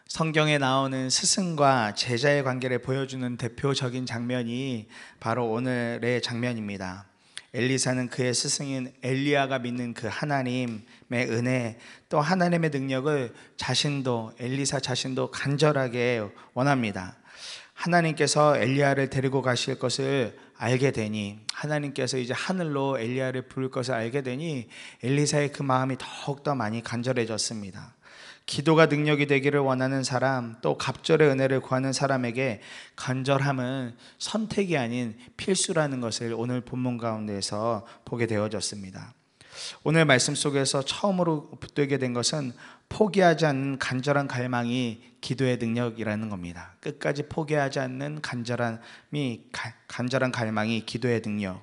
성경에 나오는 스승과 제자의 관계를 보여주는 대표적인 장면이 바로 오늘의 장면입니다. 엘리사는 그의 스승인 엘리야가 믿는 그 하나님의 은혜, 또 하나님의 능력을 엘리사 자신도 간절하게 원합니다. 하나님께서 엘리야를 데리고 가실 것을 알게 되니, 하나님께서 이제 하늘로 엘리야를 부를 것을 알게 되니 엘리사의 그 마음이 더욱더 많이 간절해졌습니다. 기도가 능력이 되기를 원하는 사람, 또 갑절의 은혜를 구하는 사람에게 간절함은 선택이 아닌 필수라는 것을 오늘 본문 가운데에서 보게 되어졌습니다. 오늘 말씀 속에서 처음으로 붙들게 된 것은 포기하지 않는 간절한 갈망이 기도의 능력이라는 겁니다. 끝까지 포기하지 않는 간절한 갈망이 기도의 능력.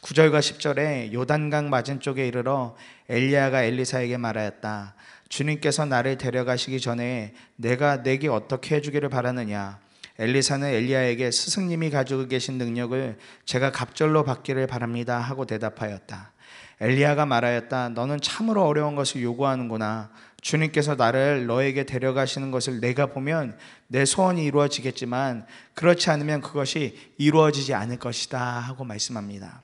9절과 10절에 요단강 맞은쪽에 이르러 엘리야가 엘리사에게 말하였다. 주님께서 나를 데려가시기 전에 내가 내게 어떻게 해주기를 바라느냐. 엘리사는 엘리야에게 스승님이 가지고 계신 능력을 제가 갑절로 받기를 바랍니다 하고 대답하였다. 엘리야가 말하였다. 너는 참으로 어려운 것을 요구하는구나. 주님께서 나를 너에게 데려가시는 것을 내가 보면 내 소원이 이루어지겠지만 그렇지 않으면 그것이 이루어지지 않을 것이다 하고 말씀합니다.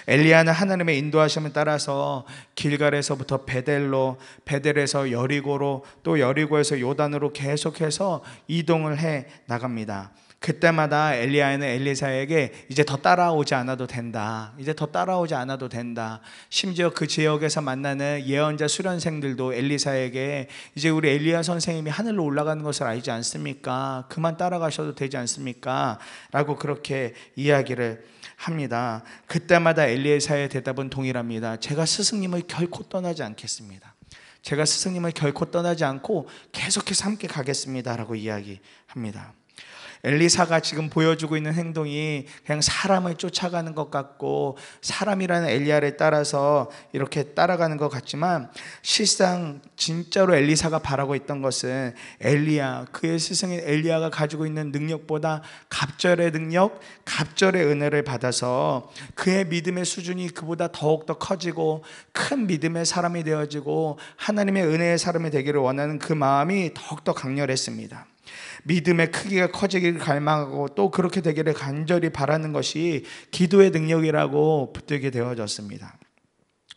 엘리야는 하나님의 인도하심을 따라서 길갈에서부터 베델로, 베델에서 여리고로, 또 여리고에서 요단으로 계속해서 이동을 해 나갑니다. 그때마다 엘리야는 엘리사에게 이제 더 따라오지 않아도 된다. 이제 더 따라오지 않아도 된다. 심지어 그 지역에서 만나는 예언자 수련생들도 엘리사에게 이제 우리 엘리야 선생님이 하늘로 올라가는 것을 알지 않습니까? 그만 따라가셔도 되지 않습니까? 라고 그렇게 이야기를 합니다. 그때마다 엘리사의 대답은 동일합니다. 제가 스승님을 결코 떠나지 않겠습니다. 제가 스승님을 결코 떠나지 않고 계속해서 함께 가겠습니다 라고 이야기합니다. 엘리사가 지금 보여주고 있는 행동이 그냥 사람을 쫓아가는 것 같고 사람이라는 엘리야를 따라서 이렇게 따라가는 것 같지만 실상 진짜로 엘리사가 바라고 있던 것은 엘리야, 그의 스승인 엘리야가 가지고 있는 능력보다 갑절의 능력, 갑절의 은혜를 받아서 그의 믿음의 수준이 그보다 더욱더 커지고 큰 믿음의 사람이 되어지고 하나님의 은혜의 사람이 되기를 원하는 그 마음이 더욱더 강렬했습니다. 믿음의 크기가 커지기를 갈망하고 또 그렇게 되기를 간절히 바라는 것이 기도의 능력이라고 붙들게 되어졌습니다.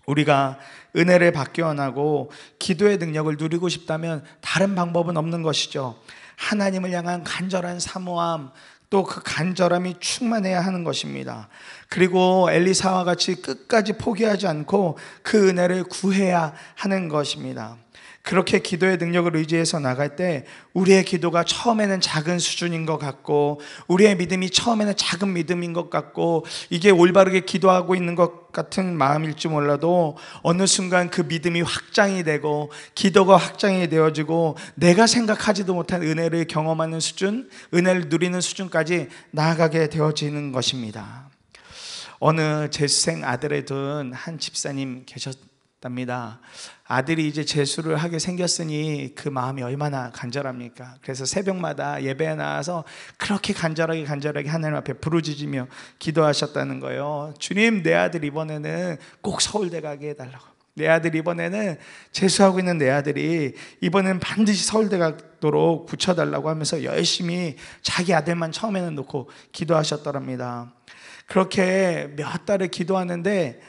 우리가 은혜를 받기 원하고 기도의 능력을 누리고 싶다면 다른 방법은 없는 것이죠. 하나님을 향한 간절한 사모함, 또 그 간절함이 충만해야 하는 것입니다. 그리고 엘리사와 같이 끝까지 포기하지 않고 그 은혜를 구해야 하는 것입니다. 그렇게 기도의 능력을 의지해서 나갈 때 우리의 기도가 처음에는 작은 수준인 것 같고 우리의 믿음이 처음에는 작은 믿음인 것 같고 이게 올바르게 기도하고 있는 것 같은 마음일지 몰라도 어느 순간 그 믿음이 확장이 되고 기도가 확장이 되어지고 내가 생각하지도 못한 은혜를 경험하는 수준, 은혜를 누리는 수준까지 나아가게 되어지는 것입니다. 어느 재수생 아들을 둔 한 집사님 계셨답니다. 아들이 이제 재수를 하게 생겼으니 그 마음이 얼마나 간절합니까? 그래서 새벽마다 예배에 나와서 그렇게 간절하게 하나님 앞에 부르짖으며 기도하셨다는 거예요. 주님, 내 아들 이번에는 꼭 서울대 가게 해달라고. 내 아들 이번에는 재수하고 있는 내 아들이 이번에는 반드시 서울대 가도록 붙여달라고 하면서 열심히 자기 아들만 처음에는 놓고 기도하셨더랍니다. 그렇게 몇 달을 기도하는데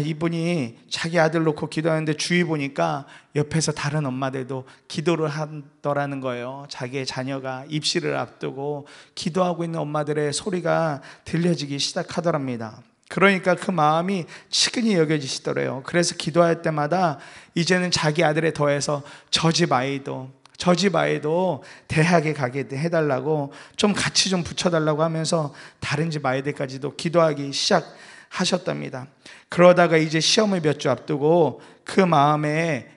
이분이 자기 아들 놓고 기도하는데 주위 보니까 옆에서 다른 엄마들도 기도를 하더라는 거예요. 자기의 자녀가 입시를 앞두고 기도하고 있는 엄마들의 소리가 들려지기 시작하더랍니다. 그러니까 그 마음이 치근히 여겨지시더래요. 그래서 기도할 때마다 이제는 자기 아들에 더해서 저 집 아이도 대학에 가게 해달라고 좀 같이 좀 붙여달라고 하면서 다른 집 아이들까지도 기도하기 시작하셨답니다. 그러다가 이제 시험을 몇 주 앞두고 그 마음에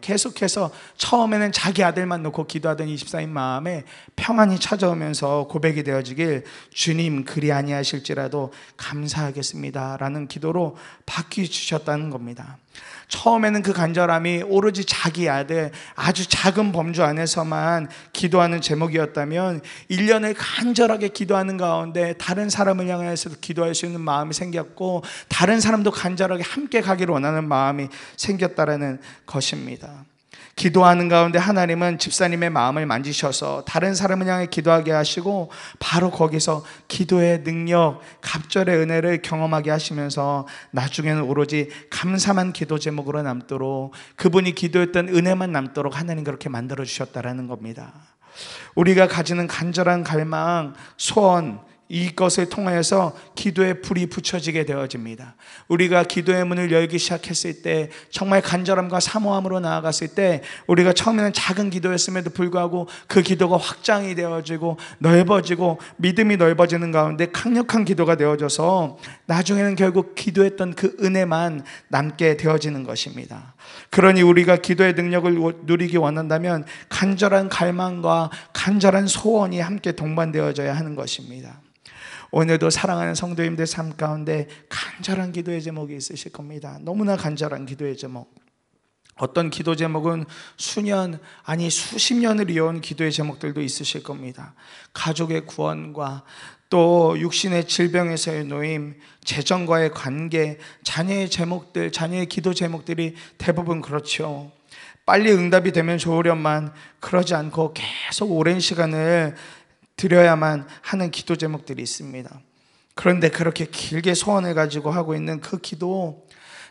계속해서 처음에는 자기 아들만 놓고 기도하던 이 집사님 마음에 평안이 찾아오면서 고백이 되어지길 주님 그리 아니하실지라도 감사하겠습니다 라는 기도로 바뀌어주셨다는 겁니다. 처음에는 그 간절함이 오로지 자기 아들 아주 작은 범주 안에서만 기도하는 제목이었다면 1년을 간절하게 기도하는 가운데 다른 사람을 향해서도 기도할 수 있는 마음이 생겼고 다른 사람도 간절하게 함께 가기를 원하는 마음이 생겼다라는 것입니다. 기도하는 가운데 하나님은 집사님의 마음을 만지셔서 다른 사람을 향해 기도하게 하시고 바로 거기서 기도의 능력, 갑절의 은혜를 경험하게 하시면서 나중에는 오로지 감사만 기도 제목으로 남도록, 그분이 기도했던 은혜만 남도록 하나님 그렇게 만들어 주셨다라는 겁니다. 우리가 가지는 간절한 갈망, 소원, 이것을 통하여서 기도의 불이 붙여지게 되어집니다. 우리가 기도의 문을 열기 시작했을 때, 정말 간절함과 사모함으로 나아갔을 때, 우리가 처음에는 작은 기도였음에도 불구하고 그 기도가 확장이 되어지고 넓어지고 믿음이 넓어지는 가운데 강력한 기도가 되어져서 나중에는 결국 기도했던 그 은혜만 남게 되어지는 것입니다. 그러니 우리가 기도의 능력을 누리기 원한다면 간절한 갈망과 간절한 소원이 함께 동반되어져야 하는 것입니다. 오늘도 사랑하는 성도님들 삶 가운데 간절한 기도의 제목이 있으실 겁니다. 너무나 간절한 기도의 제목. 어떤 기도 제목은 수년, 아니 수십 년을 이어온 기도의 제목들도 있으실 겁니다. 가족의 구원과 또 육신의 질병에서의 노임, 재정과의 관계, 자녀의 제목들, 자녀의 기도 제목들이 대부분 그렇죠. 빨리 응답이 되면 좋으련만 그러지 않고 계속 오랜 시간을 드려야만 하는 기도 제목들이 있습니다. 그런데 그렇게 길게 소원을 가지고 하고 있는 그 기도,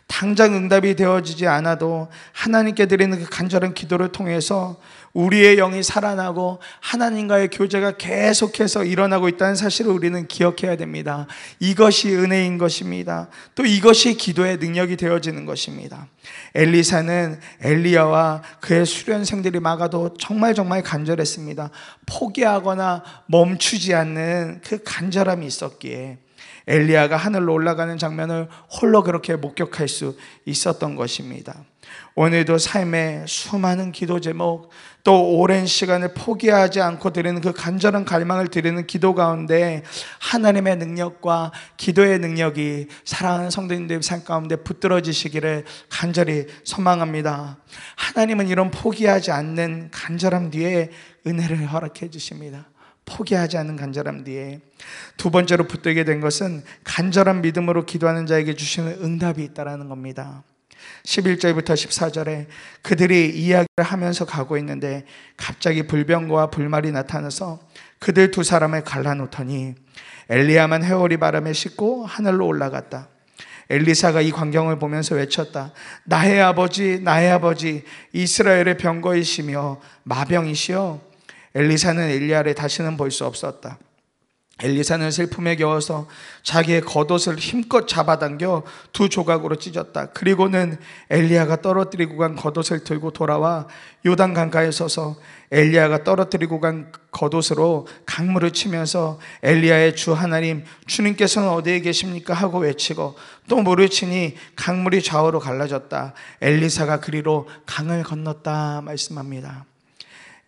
당장 응답이 되어지지 않아도 하나님께 드리는 그 간절한 기도를 통해서 우리의 영이 살아나고 하나님과의 교제가 계속해서 일어나고 있다는 사실을 우리는 기억해야 됩니다. 이것이 은혜인 것입니다. 또 이것이 기도의 능력이 되어지는 것입니다. 엘리사는 엘리야와 그의 수련생들이 막아도 정말 간절했습니다. 포기하거나 멈추지 않는 그 간절함이 있었기에 엘리야가 하늘로 올라가는 장면을 홀로 그렇게 목격할 수 있었던 것입니다. 오늘도 삶의 수많은 기도 제목, 또 오랜 시간을 포기하지 않고 드리는 그 간절한 갈망을 드리는 기도 가운데 하나님의 능력과 기도의 능력이 사랑하는 성도님들 삶 가운데 붙들어지시기를 간절히 소망합니다. 하나님은 이런 포기하지 않는 간절함 뒤에 은혜를 허락해 주십니다. 포기하지 않는 간절함 뒤에 두 번째로 붙들게 된 것은 간절한 믿음으로 기도하는 자에게 주시는 응답이 있다는 겁니다. 11절부터 14절에 그들이 이야기를 하면서 가고 있는데 갑자기 불병거와 불말이 나타나서 그들 두 사람을 갈라놓더니 엘리야만 회오리 바람에 싣고 하늘로 올라갔다. 엘리사가 이 광경을 보면서 외쳤다. 나의 아버지, 나의 아버지, 이스라엘의 병거이시며 마병이시여. 엘리사는 엘리야를 다시는 볼 수 없었다. 엘리사는 슬픔에 겨워서 자기의 겉옷을 힘껏 잡아당겨 두 조각으로 찢었다. 그리고는 엘리야가 떨어뜨리고 간 겉옷을 들고 돌아와 요단 강가에 서서 엘리야가 떨어뜨리고 간 겉옷으로 강물을 치면서 엘리야의 주 하나님, 주님께서는 어디에 계십니까? 하고 외치고 또 물을 치니 강물이 좌우로 갈라졌다. 엘리사가 그리로 강을 건넜다 말씀합니다.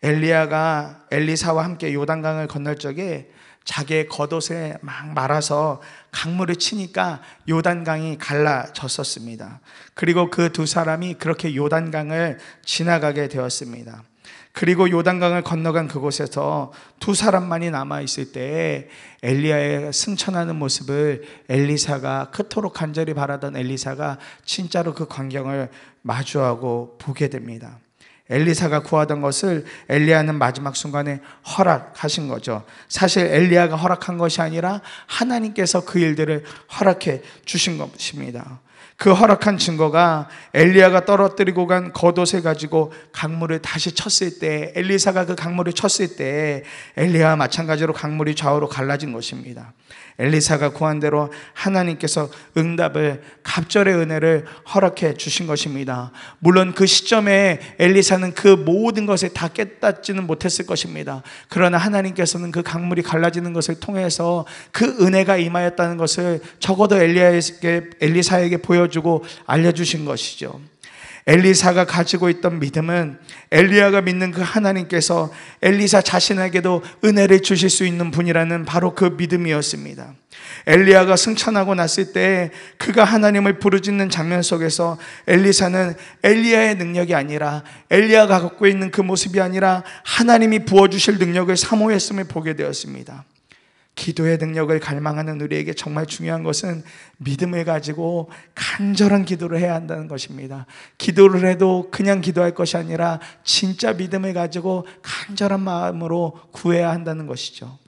엘리야가 엘리사와 함께 요단강을 건널 적에 자기의 겉옷에 막 말아서 강물을 치니까 요단강이 갈라졌었습니다. 그리고 그 두 사람이 그렇게 요단강을 지나가게 되었습니다. 그리고 요단강을 건너간 그곳에서 두 사람만이 남아있을 때 엘리야의 승천하는 모습을 엘리사가 그토록 간절히 바라던 엘리사가 진짜로 그 광경을 마주하고 보게 됩니다. 엘리사가 구하던 것을 엘리야는 마지막 순간에 허락하신 거죠. 사실 엘리야가 허락한 것이 아니라 하나님께서 그 일들을 허락해 주신 것입니다. 그 허락한 증거가 엘리야가 떨어뜨리고 간 겉옷을 가지고 강물을 다시 쳤을 때, 엘리사가 그 강물을 쳤을 때 엘리야와 마찬가지로 강물이 좌우로 갈라진 것입니다. 엘리사가 구한 대로 하나님께서 응답을, 갑절의 은혜를 허락해 주신 것입니다. 물론 그 시점에 엘리사는 그 모든 것을 다 깨닫지는 못했을 것입니다. 그러나 하나님께서는 그 강물이 갈라지는 것을 통해서 그 은혜가 임하였다는 것을 적어도 엘리사에게 보여주고 알려주신 것이죠. 엘리사가 가지고 있던 믿음은 엘리야가 믿는 그 하나님께서 엘리사 자신에게도 은혜를 주실 수 있는 분이라는 바로 그 믿음이었습니다. 엘리야가 승천하고 났을 때 그가 하나님을 부르짖는 장면 속에서 엘리사는 엘리야의 능력이 아니라, 엘리야가 갖고 있는 그 모습이 아니라 하나님이 부어주실 능력을 사모했음을 보게 되었습니다. 기도의 능력을 갈망하는 우리에게 정말 중요한 것은 믿음을 가지고 간절한 기도를 해야 한다는 것입니다. 기도를 해도 그냥 기도할 것이 아니라 진짜 믿음을 가지고 간절한 마음으로 구해야 한다는 것이죠.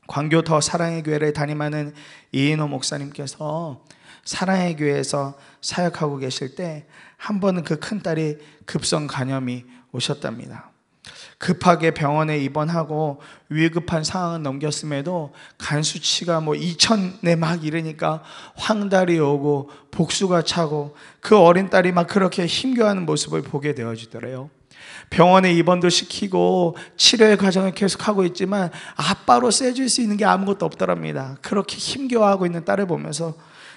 광교 더 사랑의 교회를 담임하는 이인호 목사님께서 사랑의 교회에서 사역하고 계실 때 한 번은 그 큰딸이 급성 간염이 오셨답니다. 급하게 병원에 입원하고 위급한 상황은 넘겼음에도 간 수치가 2000에 막 이르니까 황달이 오고 복수가 차고 그 어린 딸이 막 그렇게 힘겨워하는 모습을 보게 되어지더래요. 병원에 입원도 시키고 치료의 과정을 계속하고 있지만 아빠로서 해줄 수 있는 게 아무것도 없더랍니다. 그렇게 힘겨워하고 있는 딸을 보면서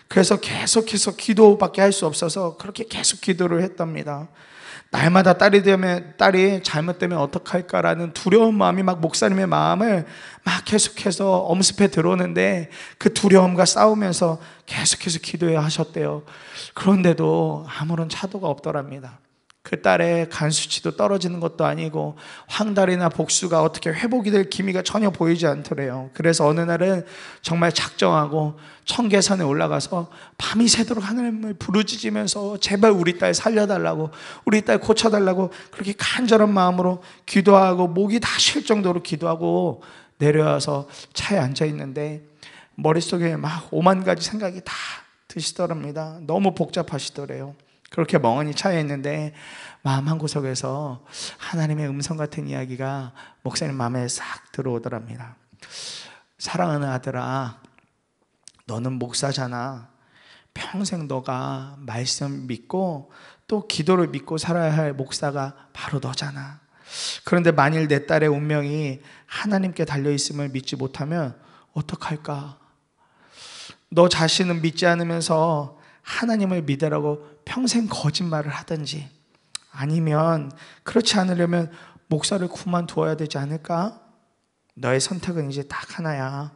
그래서 계속해서 기도밖에 할 수 없어서 그렇게 계속 기도를 했답니다. 날마다 딸이 잘못되면 어떡할까라는 두려운 마음이 막 목사님의 마음을 막 계속해서 엄습해 들어오는데 그 두려움과 싸우면서 계속해서 기도해야 하셨대요. 그런데도 아무런 차도가 없더랍니다. 그 딸의 간 수치도 떨어지는 것도 아니고 황달이나 복수가 어떻게 회복이 될 기미가 전혀 보이지 않더래요. 그래서 어느 날은 정말 작정하고 청계산에 올라가서 밤이 새도록 하나님을 부르짖으면서 제발 우리 딸 살려달라고, 우리 딸 고쳐달라고 그렇게 간절한 마음으로 기도하고 목이 다 쉴 정도로 기도하고 내려와서 차에 앉아 있는데 머릿속에 막 5만 가지 생각이 다 드시더랍니다. 너무 복잡하시더래요. 그렇게 멍하니 차에 있는데 마음 한구석에서 하나님의 음성 같은 이야기가 목사님 마음에 싹 들어오더랍니다. 사랑하는 아들아, 너는 목사잖아. 평생 너가 말씀 믿고 또 기도를 믿고 살아야 할 목사가 바로 너잖아. 그런데 만일 내 딸의 운명이 하나님께 달려있음을 믿지 못하면 어떡할까? 너 자신은 믿지 않으면서 하나님을 믿으라고 평생 거짓말을 하든지, 아니면 그렇지 않으려면 목사를 그만두어야 되지 않을까? 너의 선택은 이제 딱 하나야.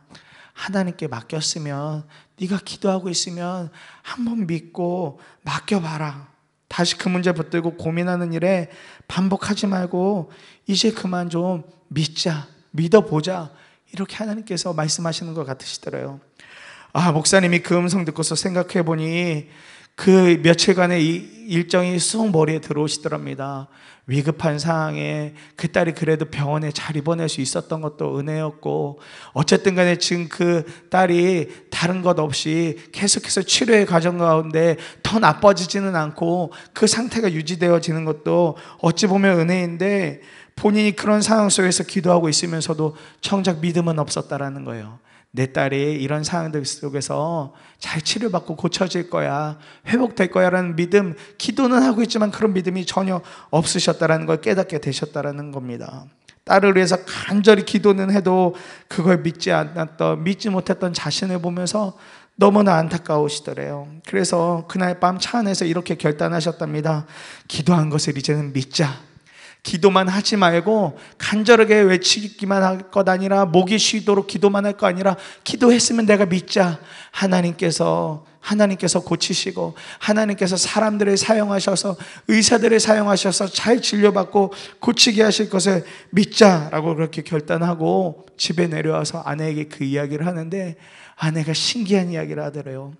하나님께 맡겼으면, 네가 기도하고 있으면 한번 믿고 맡겨봐라. 다시 그 문제 붙들고 고민하는 일에 반복하지 말고 이제 그만 좀 믿자, 믿어보자, 이렇게 하나님께서 말씀하시는 것 같으시더래요. 목사님이 그 음성 듣고서 생각해보니 그 며칠간의 이 일정이 쑥 머리에 들어오시더랍니다. 위급한 상황에 그 딸이 그래도 병원에 잘 입원할 수 있었던 것도 은혜였고, 어쨌든 간에 지금 그 딸이 다른 것 없이 계속해서 치료의 과정 가운데 더 나빠지지는 않고 그 상태가 유지되어지는 것도 어찌 보면 은혜인데, 본인이 그런 상황 속에서 기도하고 있으면서도 정작 믿음은 없었다라는 거예요. 내 딸이 이런 상황들 속에서 잘 치료받고 고쳐질 거야, 회복될 거야 라는 믿음, 기도는 하고 있지만 그런 믿음이 전혀 없으셨다는 걸 깨닫게 되셨다는 겁니다. 딸을 위해서 간절히 기도는 해도 그걸 믿지 못했던 자신을 보면서 너무나 안타까우시더래요. 그래서 그날 밤 차 안에서 이렇게 결단하셨답니다. 기도한 것을 이제는 믿자. 기도만 하지 말고 간절하게 외치기만 할 것 아니라, 목이 쉬도록 기도만 할 거 아니라, 기도했으면 내가 믿자. 하나님께서 고치시고 하나님께서 사람들을 사용하셔서, 의사들을 사용하셔서 잘 진료받고 고치게 하실 것을 믿자라고 그렇게 결단하고 집에 내려와서 아내에게 그 이야기를 하는데, 아내가 신기한 이야기를 하더래요.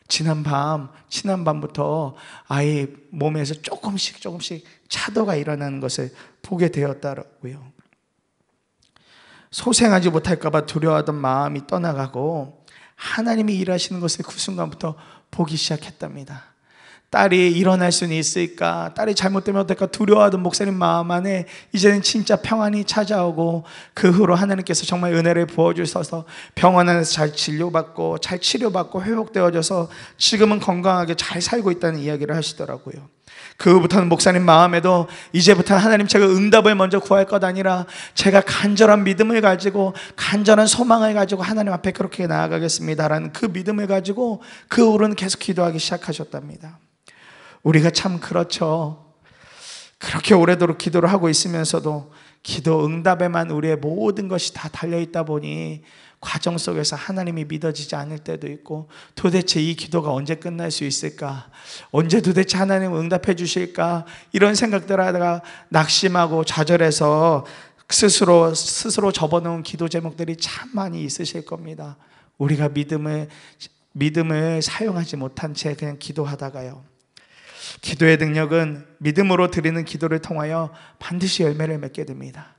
지난 밤부터 아이 몸에서 조금씩 차도가 일어나는 것을 보게 되었다고요. 소생하지 못할까봐 두려워하던 마음이 떠나가고 하나님이 일하시는 것을 그 순간부터 보기 시작했답니다. 딸이 일어날 수는 있을까, 딸이 잘못되면 어떨까 두려워하던 목사님 마음 안에 이제는 진짜 평안이 찾아오고, 그 후로 하나님께서 정말 은혜를 부어주셔서 병원 안에서 잘 진료받고 잘 치료받고 회복되어져서 지금은 건강하게 잘 살고 있다는 이야기를 하시더라고요. 그 후부터는 목사님 마음에도 이제부터는 하나님, 제가 응답을 먼저 구할 것 아니라 제가 간절한 믿음을 가지고 간절한 소망을 가지고 하나님 앞에 그렇게 나아가겠습니다라는 그 믿음을 가지고 그 후로는 계속 기도하기 시작하셨답니다. 우리가 참 그렇죠. 그렇게 오래도록 기도를 하고 있으면서도 기도 응답에만 우리의 모든 것이 다 달려있다 보니 과정 속에서 하나님이 믿어지지 않을 때도 있고, 도대체 이 기도가 언제 끝날 수 있을까, 언제 도대체 하나님 응답해 주실까, 이런 생각들 하다가 낙심하고 좌절해서 스스로 접어놓은 기도 제목들이 참 많이 있으실 겁니다. 우리가 믿음을 사용하지 못한 채 그냥 기도하다가요, 기도의 능력은 믿음으로 드리는 기도를 통하여 반드시 열매를 맺게 됩니다.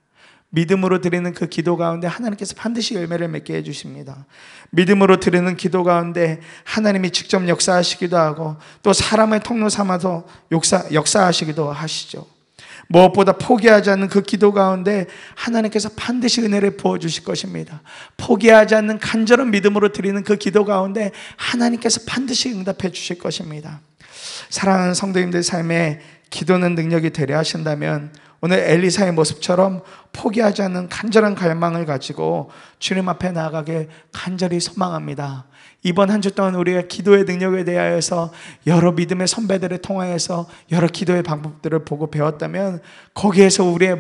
믿음으로 드리는 그 기도 가운데 하나님께서 반드시 열매를 맺게 해주십니다. 믿음으로 드리는 기도 가운데 하나님이 직접 역사하시기도 하고 또 사람을 통로 삼아서 역사하시기도 하시죠. 무엇보다 포기하지 않는 그 기도 가운데 하나님께서 반드시 은혜를 부어주실 것입니다. 포기하지 않는 간절한 믿음으로 드리는 그 기도 가운데 하나님께서 반드시 응답해 주실 것입니다. 사랑하는 성도님들 삶에 기도는 능력이 되려 하신다면 오늘 엘리사의 모습처럼 포기하지 않는 간절한 갈망을 가지고 주님 앞에 나아가길 간절히 소망합니다. 이번 한 주 동안 우리가 기도의 능력에 대하여서 여러 믿음의 선배들을 통하여서 여러 기도의 방법들을 보고 배웠다면 거기에서 우리의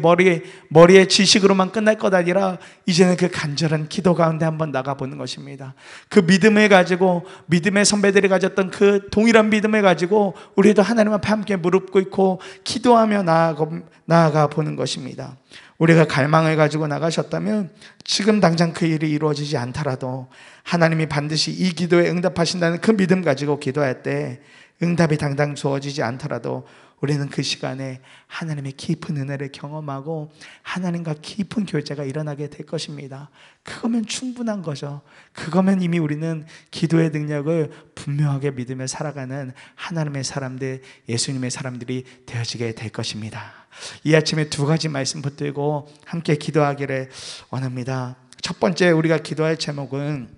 머리의 지식으로만 끝날 것 아니라 이제는 그 간절한 기도 가운데 한번 나가보는 것입니다. 그 믿음을 가지고 믿음의 선배들이 가졌던 그 동일한 믿음을 가지고 우리도 하나님 앞에 함께 무릎 꿇고 기도하며 나아가 보는 것입니다. 우리가 갈망을 가지고 나가셨다면 지금 당장 그 일이 이루어지지 않더라도 하나님이 반드시 이 기도에 응답하신다는 그 믿음 가지고 기도할 때 응답이 당장 주어지지 않더라도 우리는 그 시간에 하나님의 깊은 은혜를 경험하고 하나님과 깊은 교제가 일어나게 될 것입니다. 그거면 충분한 거죠. 그거면 이미 우리는 기도의 능력을 분명하게 믿으며 살아가는 하나님의 사람들, 예수님의 사람들이 되어지게 될 것입니다. 이 아침에 두 가지 말씀 붙들고 함께 기도하기를 원합니다. 첫 번째 우리가 기도할 제목은